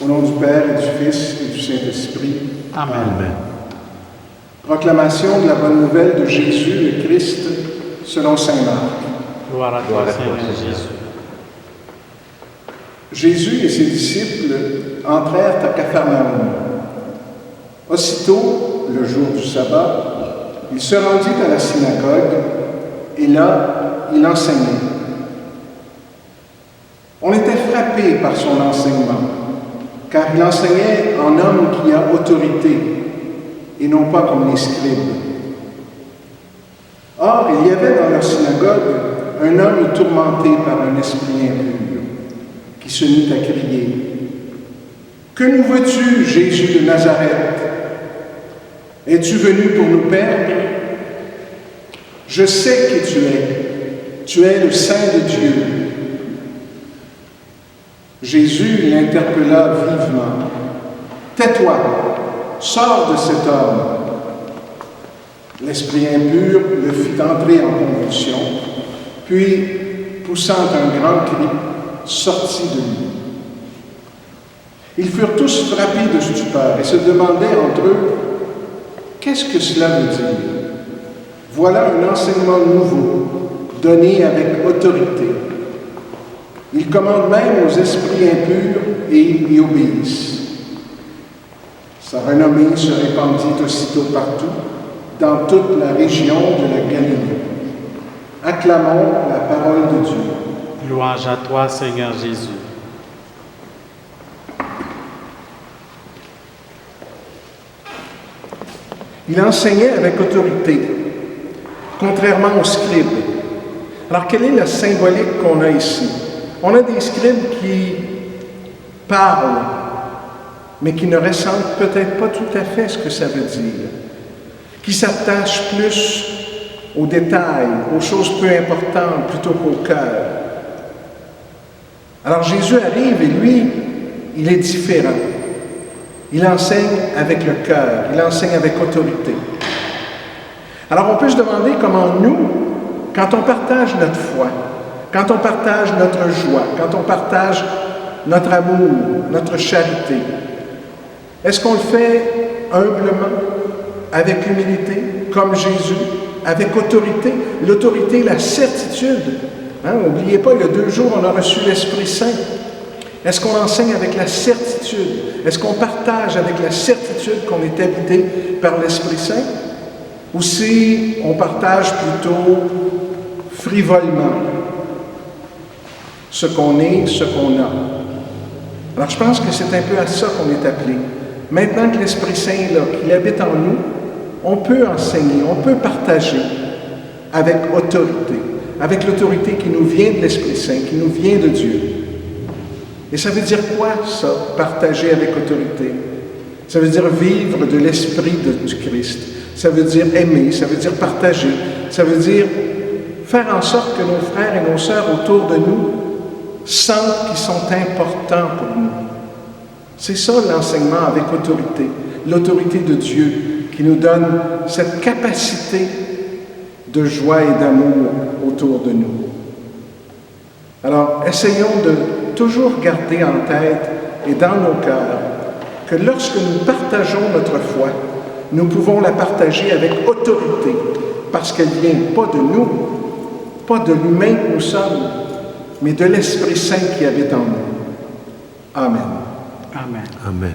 Au nom du Père et du Fils et du Saint-Esprit. Amen. Amen. Proclamation de la bonne nouvelle de Jésus le Christ selon saint Marc. Gloire à toi, Seigneur Jésus. Jésus et ses disciples entrèrent à Capharnaüm. Aussitôt, le jour du sabbat, il se rendit à la synagogue et là, il enseignait. On était frappé par son enseignement, car il enseignait en homme qui a autorité et non pas comme les scribes. Or, il y avait dans leur synagogue un homme tourmenté par un esprit impur, qui se mit à crier « Que nous veux-tu, Jésus de Nazareth? Es-tu venu pour nous perdre? Je sais qui tu es le Saint de Dieu. » Jésus l'interpella vivement. « Tais-toi, sors de cet homme. » L'esprit impur le fit entrer en convulsion, puis, poussant un grand cri, sortit de lui. Ils furent tous frappés de stupeur et se demandaient entre eux « Qu'est-ce que cela veut dire? Voilà un enseignement nouveau, donné avec autorité. Il commande même aux esprits impurs et ils y obéissent. » Sa renommée se répandit aussitôt partout, dans toute la région de la Galilée. Acclamons la parole de Dieu. Louange à toi, Seigneur Jésus. Il enseignait avec autorité, contrairement aux scribes. Alors, quelle est la symbolique qu'on a ici? On a des scribes qui parlent, mais qui ne ressentent peut-être pas tout à fait ce que ça veut dire, qui s'attachent plus aux détails, aux choses peu importantes plutôt qu'au cœur. Alors Jésus arrive et lui, il est différent. Il enseigne avec le cœur, il enseigne avec autorité. Alors on peut se demander comment nous, quand on partage notre foi, quand on partage notre joie, quand on partage notre amour, notre charité, est-ce qu'on le fait humblement, avec humilité, comme Jésus, avec autorité? L'autorité, la certitude. N'oubliez pas, il y a 2 jours, on a reçu l'Esprit Saint. Est-ce qu'on enseigne avec la certitude? Est-ce qu'on partage avec la certitude qu'on est habité par l'Esprit Saint? Ou si on partage plutôt frivolement ce qu'on est, ce qu'on a? Alors je pense que c'est un peu à ça qu'on est appelé. Maintenant que l'Esprit Saint est là, qu'il habite en nous, on peut enseigner, on peut partager avec autorité, avec l'autorité qui nous vient de l'Esprit Saint, qui nous vient de Dieu. Et ça veut dire quoi, ça, partager avec autorité? Ça veut dire vivre de l'Esprit du Christ. Ça veut dire aimer, ça veut dire partager. Ça veut dire faire en sorte que nos frères et nos sœurs autour de nous sentent qu'ils sont importants pour nous. C'est ça l'enseignement avec autorité, l'autorité de Dieu qui nous donne cette capacité de joie et d'amour autour de nous. Alors, essayons de toujours garder en tête et dans nos cœurs que lorsque nous partageons notre foi, nous pouvons la partager avec autorité parce qu'elle ne vient pas de nous, pas de l'humain que nous sommes, mais de l'Esprit Saint qui habite en nous. Amen. Amen. Amen.